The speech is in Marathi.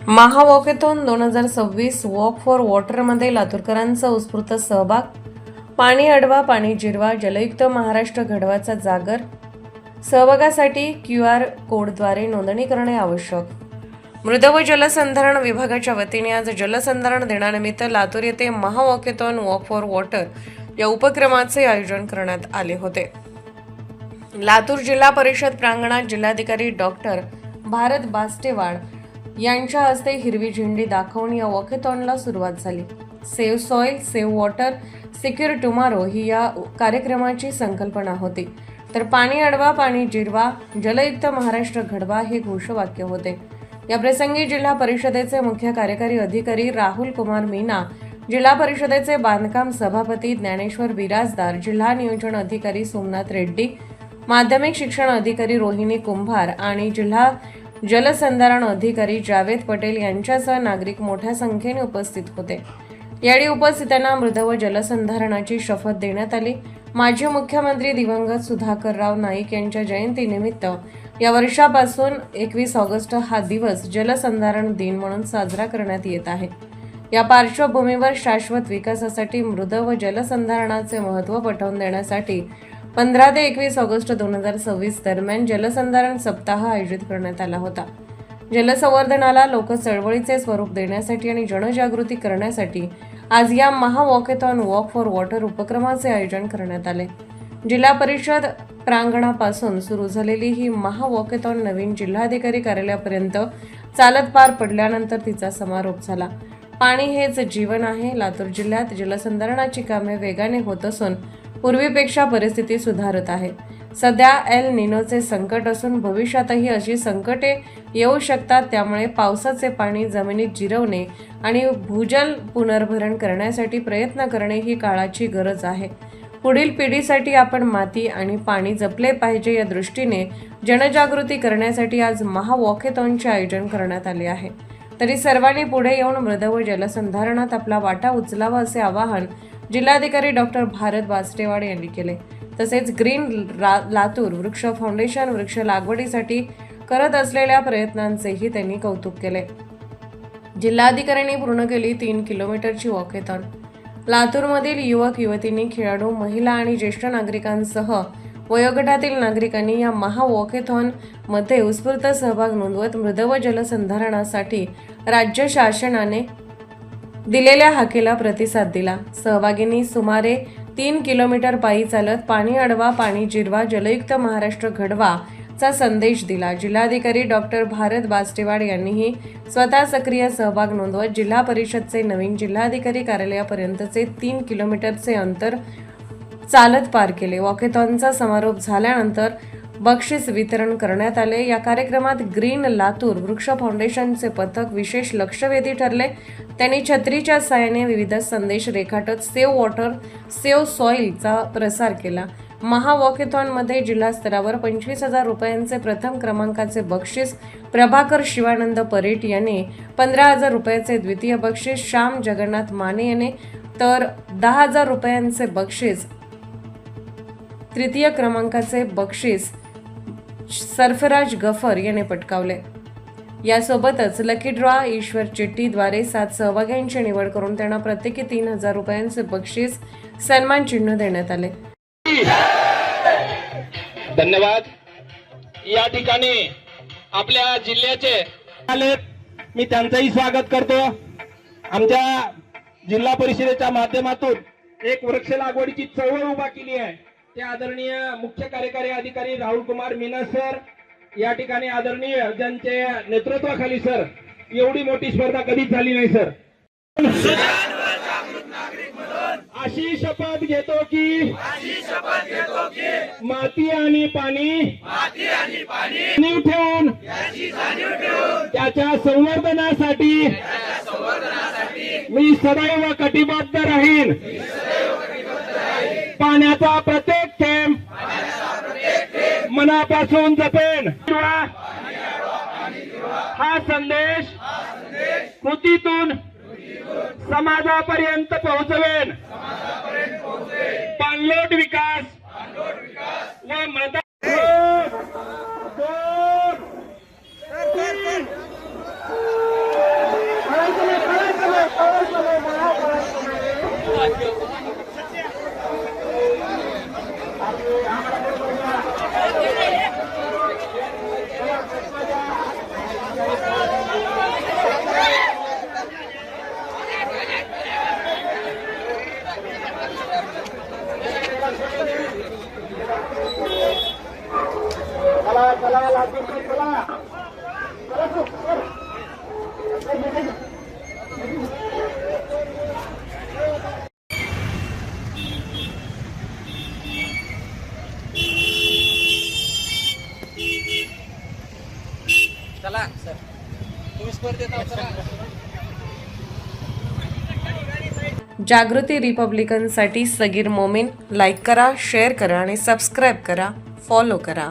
महावॉकेथॉन 2026 वॉक फॉर वॉटरमध्ये लातूरकरांचा उत्स्फूर्त सहभाग. पाणी अडवा पाणी जिरवा जलयुक्त महाराष्ट्र घडवाचा जागर. सहभागासाठी QR कोडद्वारे नोंदणी करणे आवश्यक. मृद व जलसंधारण विभागाच्या वतीने आज जलसंधारण दिनानिमित्त लातूर येथे महावॉकेथॉन वॉक फॉर वॉटर या उपक्रमाचे आयोजन करण्यात आले होते. लातूर जिल्हा परिषद प्रांगणात जिल्हाधिकारी डॉक्टर भारत बास्टेवाड यांच्या हस्ते हिरवी झेंडी दाखवून या वॉकेथॉनला सुरुवात झाली. Save soil save water secure tomorrow ही या कार्यक्रमाची संकल्पना होती. तर पाणी अडवा पाणी जिरवा जलयुक्त महाराष्ट्र घडवा हे घोषवाक्य होते. या प्रसंगी जिल्हा परिषदेचे मुख्य कार्यकारी अधिकारी राहुल कुमार मीना, जिल्हा परिषदेचे बांधकाम सभापती ज्ञानेश्वर बिराजदार, जिल्हा नियोजन अधिकारी सोमनाथ रेड्डी, माध्यमिक शिक्षण अधिकारी रोहिणी कुंभार आणि जिल्हा जलसंधारण अधिकारी जावेद पटेल यांच्यासह नागरिक मोठ्या संख्येने उपस्थित होते. यावेळी उपस्थितांना मृद व जलसंधारणाची शपथ देण्यात आली. माजी मुख्यमंत्री दिवंगत सुधाकरराव नाईक यांच्या जयंतीनिमित्त या वर्षापासून 21 ऑगस्ट हा दिवस जलसंधारण दिन म्हणून साजरा करण्यात येत आहे. या पार्श्वभूमीवर शाश्वत विकासासाठी मृद व जलसंधारणाचे महत्त्व पटवून देण्यासाठी 15 ते 21 ऑगस्ट 2026 दरम्यान जलसंधारण सप्ताह आयोजित करण्यात आला होता. जलसंवर्धनाला लोक चळवळीचे स्वरूप देण्यासाठी आणि जनजागृती करण्यासाठी आज या महावॉकेथॉन वॉक फॉर वॉटर उपक्रमाचे आयोजन करण्यात आले. जिल्हा परिषद प्रांगणापासून सुरू झालेली ही महावॉकेथॉन नवीन जिल्हाधिकारी कार्यालयापर्यंत चालत पार पडल्यानंतर तिचा समारोप झाला. पाणी हेच जीवन आहे. लातूर जिल्ह्यात जलसंधारणाची कामे वेगाने होत असून पूर्वीपेक्षा परिस्थिती सुधारत आहे. सध्या एल निनोचे संकट असून भविष्यातही अशी संकटे येऊ शकतात. त्यामुळे पावसाचे पाणी जमिनीत जिरवणे आणि भूजल पुनर्भरण करण्यासाठी प्रयत्न करणे ही काळाची गरज आहे. पुढील पिढीसाठी आपण माती आणि पाणी जपले पाहिजे या दृष्टीने जनजागृती करण्यासाठी आज महावॉकेथॉनचे आयोजन करण्यात आले आहे. तरी सर्वांनी पुढे येऊन मृद व जलसंधारणात आपला वाटा उचलावा असे आवाहन जिल्हाधिकारी डॉक्टर भारत बास्टेवाड यांनी केले. तसेच ग्रीन लातूर वृक्ष फाउंडेशन वृक्ष लागवडीसाठी करत असलेल्या प्रयत्नांचेही त्यांनी कौतुक केले. जिल्हाधिकाऱ्यांनी पूर्ण केली 3 किलोमीटरची वॉकेथॉन. लातूरमधील युवक युवतींनी, खेळाडू, महिला आणि ज्येष्ठ नागरिकांसह वयोगटातील नागरिकांनी या महावॉकेथॉन मध्ये उत्स्फूर्त सहभाग नोंदवत मृद व जलसंधारणासाठी राज्य शासनाने दिलेल्या हाकेला प्रतिसाद दिला. सहभागींनी सुमारे 3 किलोमीटर पायी चालत पाणी अडवा पाणी जिरवा जलयुक्त महाराष्ट्र घडवा चा संदेश दिला. जिल्हाधिकारी डॉक्टर भारत बास्टेवाड यांनीही स्वतः सक्रिय सहभाग नोंदवत जिल्हा परिषदचे नवीन जिल्हाधिकारी कार्यालयापर्यंतचे 3 किलोमीटरचे अंतर चालत पार केले. वॉकेथॉनचा समारोप झाल्यानंतर बक्षीस वितरण करण्यात आले. या कार्यक्रमात ग्रीन लातूर वृक्ष फाउंडेशनचे पथक विशेष लक्षवेधी ठरले. त्यांनी छत्रीच्या साहाय्याने विविध संदेश रेखाटत सेव्ह वॉटर सेव्ह सॉइलचा प्रसार केला. महावॉकेथॉनमध्ये जिल्हा स्तरावर 25,000 रुपयांचे प्रथम क्रमांकाचे बक्षीस प्रभाकर शिवानंद परेट याने, 15,000 रुपयाचे द्वितीय बक्षीस श्याम जगन्नाथ माने याने, तर 10,000 रुपयांचे बक्षीस तृतीय क्रमांकाचे बक्षीस सरफराज गफर याने पटकावले. यासोबतच लकी ड्रॉ ईश्वर चिठ्ठीद्वारे 7 सहभाग्यांची निवड करून त्यांना प्रत्येकी 3,000 रुपयांचे बक्षीस सन्मान चिन्ह देण्यात आले. धन्यवाद. या ठिकाणी आपल्या जिल्ह्याचे मी त्यांचंही स्वागत करतो. आमच्या जिल्हा परिषदेच्या माध्यमातून एक वृक्ष लागवडीची चळवळ उभा केली आहे. ते आदरणीय मुख्य कार्यकारी अधिकारी राहुल कुमार मीना सर या ठिकाणी आदरणीय ज्यांचे नेतृत्वाखाली सर एवढी मोठी स्पर्धा कधीच झाली नाही सर. अशी शपथ घेतो की माती आणि पाणी जाणीव ठेवून त्याच्या संवर्धनासाठी मी सदैव कटिबद्ध राहीन. पाण्याचा प्रत्येक थेंब मनापासून जपेन. हा संदेश कृतीतून समाजापर्यंत पोहोचवेन. पाणलोट विकास व मृदा दोन, तीन. चला सर तुम्ही स्पर्धेत आहात, चला. जागृती रिपब्लिकनसाठी सगीर मोमीन लाईक करा, शेअर करा आणि सबस्क्राईब करा, फॉलो करा.